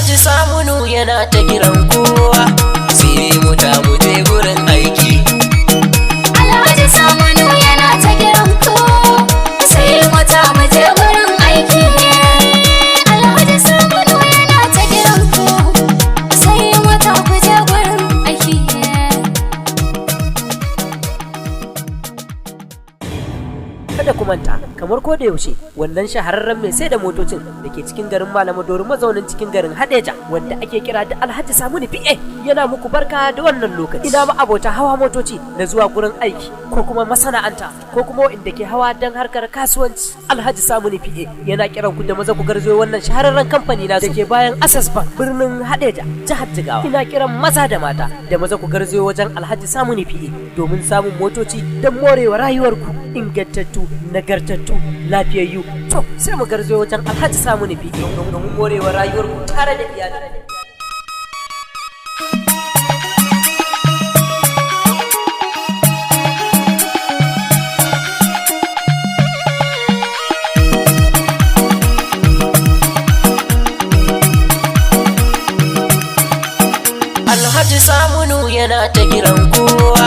Alhaji Saminu yana ta kiran kowa, sai mu je gurin aiki. Alhaji Saminu yana ta kiran kowa, sai mu je gurin aiki. Alhaji Saminu yana ta kiran kowa, sai mu je gurin aiki. Kada ku manta, kamar ko da yaushe wannan shahararren mai sai da motocin da ke cikin garin Malamadori mazaunin cikin garin Hadeja wanda ake kira da Alhaji Saminu PA yana muku barka da wannan lokaci. Ina ma abota hawa motoci da zuwa gurin aiki ko kuma masana'anta ko kuma inda ke hawa don harkar kasuwanci. Alhaji Saminu PA yana kiran ku da maza ku garzo wannan shahararren kamfani na da ke bayan Access Bank birnin Hadeja jihar Jigawa. Ina kiran maza da mata da maza ku garzo wajen Alhaji Saminu PA domin samun motoci don morewa rayuwarku ingantattu, nagartattu, lafiyayyu. To sai mu garzo wajen Alhaji Saminu PA domin morewa rayuwarku tare da iyali. Alhaji Saminu yana ta kiran kowa,